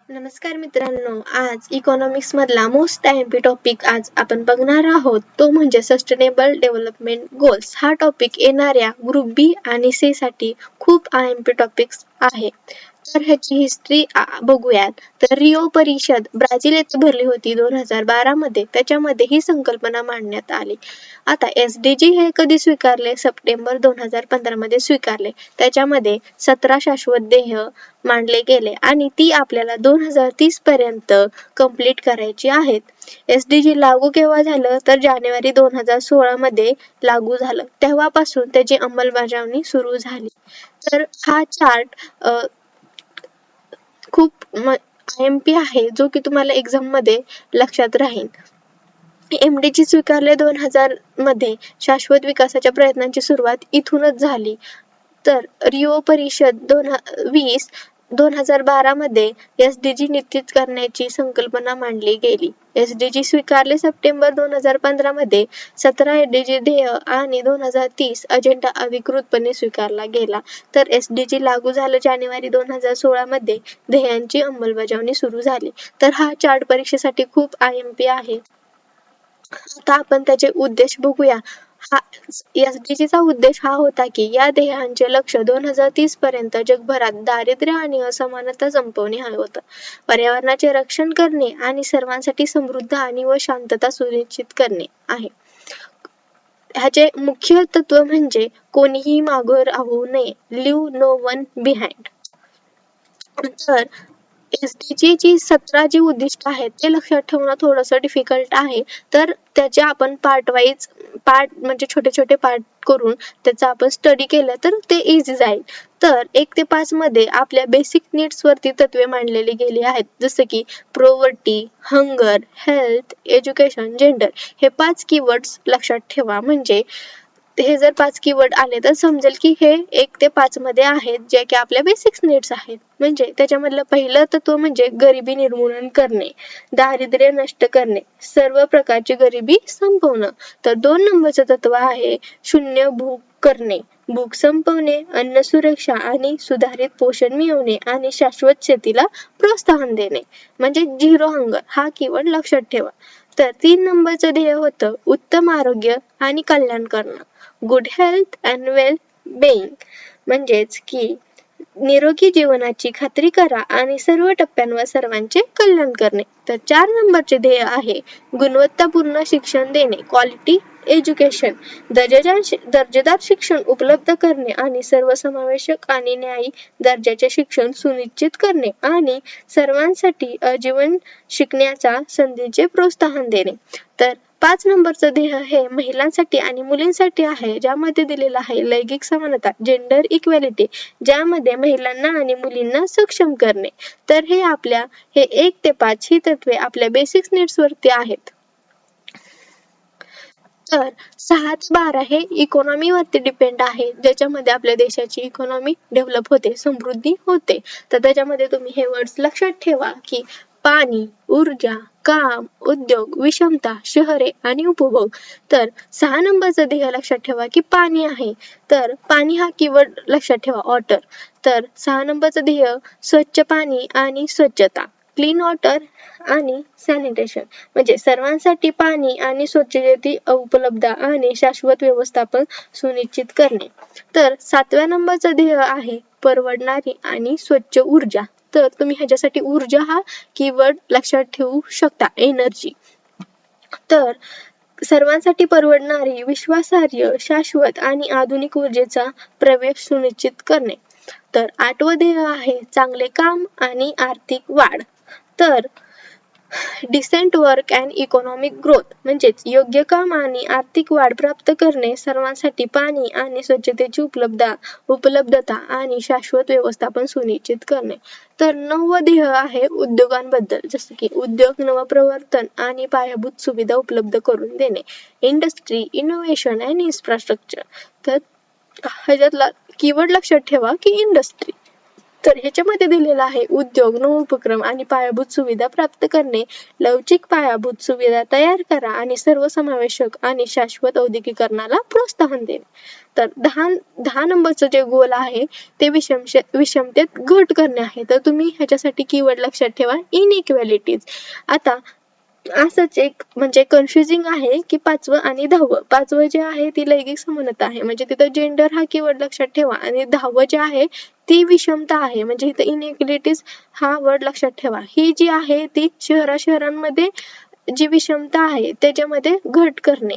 नमस्कार मित्रांनो, आज इकॉनॉमिक्स मधला मोस्ट आयएमपी टॉपिक आज आपण बघणार आहोत तो म्हणजे सस्टेनेबल डेव्हलपमेंट गोल्स. हा टॉपिक येणाऱ्या ग्रुप बी आणि सी साठी खूप आयएमपी टॉपिक्स आहे. तर ह्याची हिस्ट्री बघूयात. तर रिओ परिषद ब्राझील येथे भरली होती 2012 मध्ये. त्याच्यामध्ये ही संकल्पना मांडण्यात आली. आता एसडीजी हे कधी स्वीकारले? सप्टेंबर 2015 मध्ये स्वीकारले. त्याच्यामध्ये 17 शाश्वत ध्येय मांडले गेले आणि ती आपल्याला 2030 पर्यंत कंप्लीट करायची आहेत. एसडीजी लागू केव्हा झालं? तर जानेवारी 2016 मध्ये लागू झालं. तेव्हापासून त्याची अंमलबजावणी सुरू झाली. तर हा चार्ट खूप आयएमपी आहे जो की तुम्हाला एक्झाम मध्ये लक्षात राहील. एमडीजी स्वीकारले 2000 मध्ये. शाश्वत विकासाच्या प्रयत्नांची सुरुवात इथूनच झाली. तर रिओ परिषद 2012 मध्ये एसडीजी निश्चित करण्याची संकल्पना मांडली गेली. एसडीजी स्वीकारले सप्टेंबर 2015 मध्ये. 17 एसडीजी ध्येय आणि 2030 अजेंडा अधिकृतपणे स्वीकारला गेला. तर एसडीजी लागू झालं जानेवारी 2016 मध्ये. ध्येयांची अंमलबजावणी सुरू झाली. तर हा चार्ट परीक्षेसाठी खूप आयएमपी आहे. आता आपण त्याचे उद्देश बघूया. एसडीजीचा उद्देश हा होता की या ध्येयांचे लक्ष्य 2030 पर्यंत जगभरात दारिद्र्य आणि असमानता संपवणे हे होतं. पर्यावरणाचे रक्षण करणे आणि सर्वांसाठी समृद्ध आणि व शांतता सुनिश्चित करणे आहे. ह्याचे मुख्य तत्व म्हणजे कोणीही मागे राहू नये, लिव्ह नो वन बिहाइंड. तर एसडीजी जी 17 जी उद्दिष्ट आहेत ते लक्षात ठेवणं थोडंसं डिफिकल्ट आहे. तर त्याचे आपण पार्ट म्हणजे छोटे छोटे पार्ट करून त्याचा आपण स्टडी केलं तर ते इझी जाईल. तर 1 ते 5 मध्ये आपल्या बेसिक नीड्स वरती तत्वे मांडलेली गेली आहेत. जसं की poverty, hunger, health, education, gender हे 5 कीवर्ड्स लक्षात ठेवा. म्हणजे हे जर 5 कीवर्ड आले तर समजेल की हे 1 ते 5 मध्ये आहेत जे की आपल्या बेसिक नीड्स आहेत. म्हणजे त्याच्यामधलं पहिलं तत्व म्हणजे गरिबी निर्मूलन करणे, दारिद्र्य नष्ट करणे, सर्व प्रकारची गरिबी संपवणं. तर 2 नंबरचं तत्व आहे शून्य भूक करणे, भूक संपवणे, अन्न सुरक्षा आणि सुधारित पोषण मिळवणे आणि शाश्वत शेतीला प्रोत्साहन देणे. म्हणजे झिरो हंगर हा कीवर्ड लक्षात ठेवा. तर 3 नंबरचं ध्येय होतं उत्तम आरोग्य आणि कल्याण करणं, good health and well being. म्हणजेच की निरोगी जीवनाची खात्री करा आणि सर्व टप्प्यांवर सर्वांचे कल्याण करणे. तर 4 नंबरचे ध्येय आहे गुणवत्तापूर्ण शिक्षण देणे, क्वालिटी एज्युकेशन. दर्जेदार शिक्षण उपलब्ध करणे आणि सर्वसमावेशक आणि न्यायी दर्जाचे शिक्षण सुनिश्चित करणे आणि सर्वांसाठी आजीवन शिकण्याच्या संधीचे प्रोत्साहन देणे. तर 5 नंबरचं ध्येय हे महिलांसाठी आणि मुलींसाठी आहे, ज्यामध्ये दिलेलं आहे लैंगिक समानता, जेंडर इक्वॅलिटी, ज्यामध्ये महिलांना आणि मुलींना सक्षम करणे. तर हे 1 ते 5 ही तत्वे आपल्या बेसिक नीड्स वरती आहेत. तर 6 ते 12 हे इकॉनॉमी वरती डिपेंड आहे, ज्याच्यामध्ये आपल्या देशाची इकॉनॉमी डेव्हलप होते, समृद्धी होते. तर त्याच्यामध्ये तुम्ही हे वर्ड्स लक्षात ठेवा की पाणी, ऊर्जा, काम, उद्योग, विषमता, शहरे आणि उपभोग. तर 6 नंबरचं ध्येय लक्षात ठेवा की पाणी आहे. तर पाणी हा कीवर्ड लक्षात ठेवा, वॉटर. तर 6 नंबरचं ध्येय स्वच्छ पाणी आणि स्वच्छता, क्लीन वॉटर आणि सॅनिटेशन. म्हणजे सर्वांसाठी पाणी आणि स्वच्छतेची उपलब्ध आणि शाश्वत व्यवस्थापन सुनिश्चित करणे. तर 7व्या नंबरचं ध्येय आहे परवडणारी आणि स्वच्छ ऊर्जा. तर तुम्ही ह्याच्यासाठी ऊर्जा हा कीवर्ड लक्षात ठेवू शकता, एनर्जी. तर सर्वांसाठी परवडणारी, विश्वासार्ह, शाश्वत आणि आधुनिक ऊर्जेचा प्रवेश सुनिश्चित करणे. तर 8वं ध्येय आहे चांगले काम आणि आर्थिक वाढ. तर decent work and economic growth. म्हणजेच योग्य काम आणि आर्थिक वाढ प्राप्त करणे, सर्वांसाठी पाणी आणि स्वच्छतेची उपलब्धता आणि शाश्वत व्यवस्थापन सुनिश्चित करणे. तर 9वं ध्येय आहे उद्योगांबद्दल, जसं की उद्योग, नवप्रवर्तन आणि पायाभूत सुविधा उपलब्ध करून देणे, इंडस्ट्री, इनोव्हेशन अँड इन्फ्रास्ट्रक्चर. तर ह्याच्यातला कीवर्ड लक्षात ठेवा की इंडस्ट्री. तर ह्याच्यामध्ये दिलेलं आहे उद्योग, नवोपक्रम आणि पायाभूत सुविधा प्राप्त करणे, लवचिक पायाभूत सुविधा तयार करा आणि सर्वसमावेशक आणि शाश्वत औद्योगिकरणाला प्रोत्साहन देणे. तर 10 नंबरचं जे गोल आहे ते विषमतेत घट करणे आहे. तर तुम्ही ह्याच्यासाठी कीवर्ड लक्षात ठेवा, इनइक्वॅलिटीज. आता असंच एक म्हणजे कन्फ्युजिंग आहे की 5वं आणि 10वं. 5वं जे आहे ती लैंगिक समानता आहे, म्हणजे तिथं जेंडर हा कीवर्ड लक्षात ठेवा. आणि 10वं जे आहे ती विषमता आहे, म्हणजे इथं इनइक्वॅलिटीज हा वर्ड लक्षात ठेवा. ही जी आहे ती शहरांमध्ये जी विषमता आहे त्याच्यामध्ये घट करणे.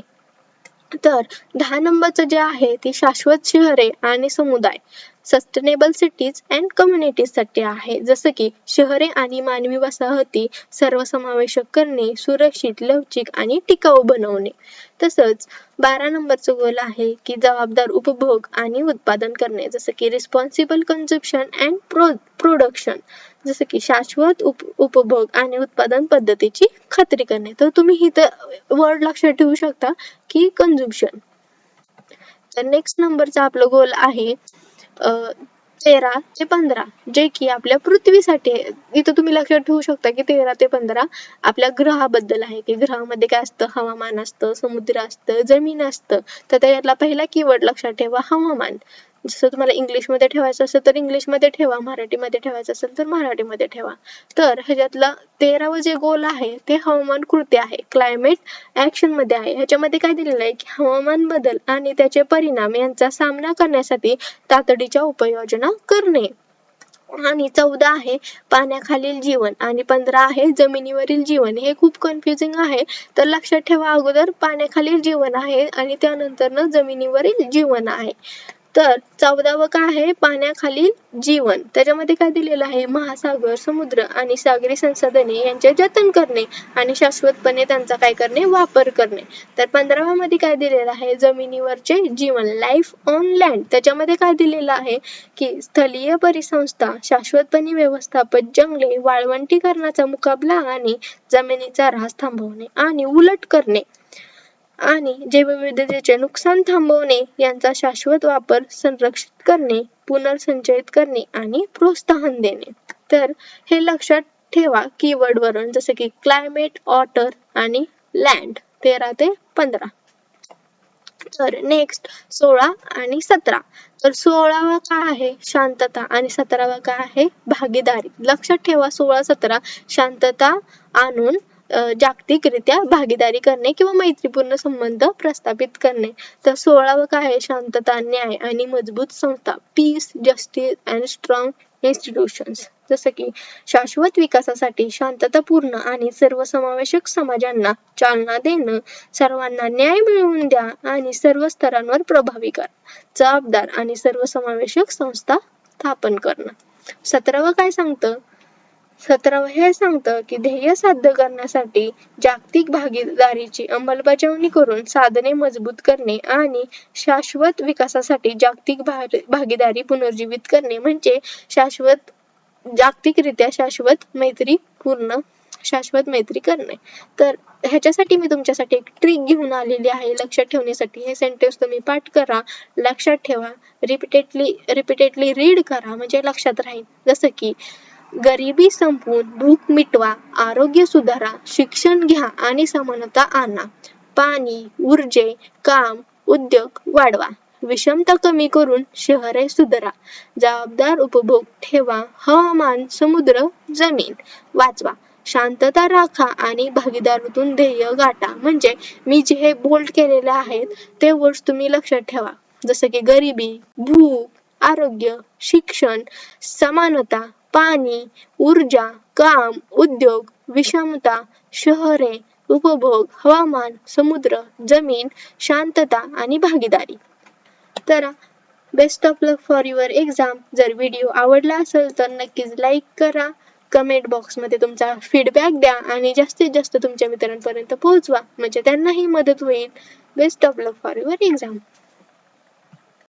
तर 10 नंबरचं जे आहे ते शाश्वत शहरे आणि समुदाय, सस्टेनेबल सिटीज अँड कम्युनिटीज साठी आहे. जसं की शहरे आणि मानवी वसाहती सर्वसमावेशक करणे, सुरक्षित, लवचिक आणि टिकाऊ बनवणे. तसंच 12 नंबरचं गोल आहे की जबाबदार उपभोग आणि उत्पादन करणे, जसं की रिस्पॉन्सिबल कन्झम्पशन अँड प्रोडक्शन, जसं की शाश्वत उपभोग आणि उत्पादन पद्धतीची खात्री करणे. तर तुम्ही इथं वर्ड लक्षात ठेवू शकता की कन्झम्पशन. तर नेक्स्ट नंबरचा आपलं गोल आहे 13 ते 15, जे की आपल्या पृथ्वीसाठी आहे. इथं तुम्ही लक्षात ठेवू शकता की 13 ते 15 आपल्या ग्रहाबद्दल आहे, की ग्रहामध्ये काय असतं, हवामान असतं, समुद्र असतं, जमीन असतं. तर त्याच्यातला पहिला कीवर्ड लक्षात ठेवा, हवामान. जसं तुम्हाला इंग्लिशमध्ये ठेवायचं असेल तर इंग्लिशमध्ये ठेवा, मराठीमध्ये ठेवायचं असेल तर मराठीमध्ये ठेवा. तर ह्याच्यातलं 13वं जे गोल आहे ते हवामान कृती आहे, क्लायमेट ऍक्शन मध्ये आहे. ह्याच्यामध्ये काय दिलेलं आहे की हवामान बदल आणि त्याचे परिणाम यांचा सामना करण्यासाठी तातडीच्या उपाययोजना करणे. आणि 14 आहे पाण्याखालील जीवन आणि 15 आहे जमिनीवरील जीवन. हे खूप कन्फ्युजिंग आहे, तर लक्षात ठेवा अगोदर पाण्याखालील जीवन आहे आणि त्यानंतर जमिनीवरील जीवन आहे. तर 14वं काय आहे, पाण्याखालील जीवन. त्याच्यामध्ये काय दिलेलं आहे, महासागर, समुद्र आणि सागरी संसाधने यांचे जतन करणे आणि शाश्वतपणे त्यांचा काय करणे, वापर करणे. तर 15व्या मध्ये काय दिलेलं आहे, जमिनीवरचे जीवन, लाईफ ऑन लँड. त्याच्यामध्ये काय दिलेलं आहे की स्थलीय परिसंस्था, शाश्वतपणे व्यवस्थापन, जंगले, वाळवंटीकरणाचा मुकाबला आणि जमिनीचा ऱ्हास थांबवणे आणि उलट करणे आणि जैवविविधतेचे नुकसान थांबवणे, यांचा शाश्वत वापर संरक्षित करणे, पुनर्संचयित करणे आणि प्रोत्साहन देणे. तर हे लक्षात ठेवा कीवर्ड वरून, जसे की क्लायमेट, वॉटर आणि लँड. 13 ते 15. तर नेक्स्ट 16 आणि 17. तर 16वा काय आहे, शांतता आणि 17वा काय आहे, भागीदारी. लक्षात ठेवा 16, 17 शांतता आणून जागतिकरित्या भागीदारी करणे किंवा मैत्रीपूर्ण संबंध प्रस्थापित करणे. तर 16वं काय आहे, शांतता, न्याय आणि मजबूत संस्था, peace, justice and strong institutions. जसं की शाश्वत विकासासाठी शांततापूर्ण आणि सर्वसमावेशक समाजांना चालना देणं, सर्वांना न्याय मिळवून द्या आणि सर्व स्तरांवर प्रभावी करा, जबाबदार आणि सर्वसमावेशक संस्था स्थापन करणं. 17वं काय सांगतं, 17वं हे सांगतं की ध्येय साध्य करण्यासाठी जागतिक भागीदारीची अंमलबजावणी करून साधने मजबूत करणे आणि शाश्वत विकासासाठी जागतिक भागीदारी पुनर्जीवित करणे, म्हणजे जागतिकरित्या शाश्वत मैत्री करणे. तर ह्याच्यासाठी मी तुमच्यासाठी एक ट्रिक घेऊन आलेली आहे लक्षात ठेवण्यासाठी. हे सेंटेन्स तुम्ही पाठ करा, लक्षात ठेवा, रिपीटेडली रीड करा, म्हणजे लक्षात राहील. जसं की गरिबी संपवून भूक मिटवा, आरोग्य सुधारा, शिक्षण घ्या आणि समानता आणा, पाणी, ऊर्जे, काम, उद्योग वाढवा, विषमता कमी करून शहरे सुधारा, जबाबदार उपभोग ठेवा, हवामान, समुद्र, जमीन वाचवा, शांतता राखा आणि भागीदारीतून ध्येय गाठा. म्हणजे मी जे हे बोल्ड केलेले आहेत ते वर्ड्स तुम्ही लक्षात ठेवा. जसं की गरिबी, भूक, आरोग्य, शिक्षण, समानता, पाणी, ऊर्जा, काम, उद्योग, विषमता, शहरे, उपभोग, हवामान, समुद्र, जमीन, शांतता आणि भागीदारी. तर best of luck for your exam. जर व्हिडिओ आवडला असेल तर नक्कीच लाईक करा, कमेंट बॉक्समध्ये तुमचा फीडबॅक द्या आणि जास्तीत जास्त तुमच्या मित्रांपर्यंत पोहोचवा, म्हणजे त्यांनाही मदत होईल. Best of luck for your exam.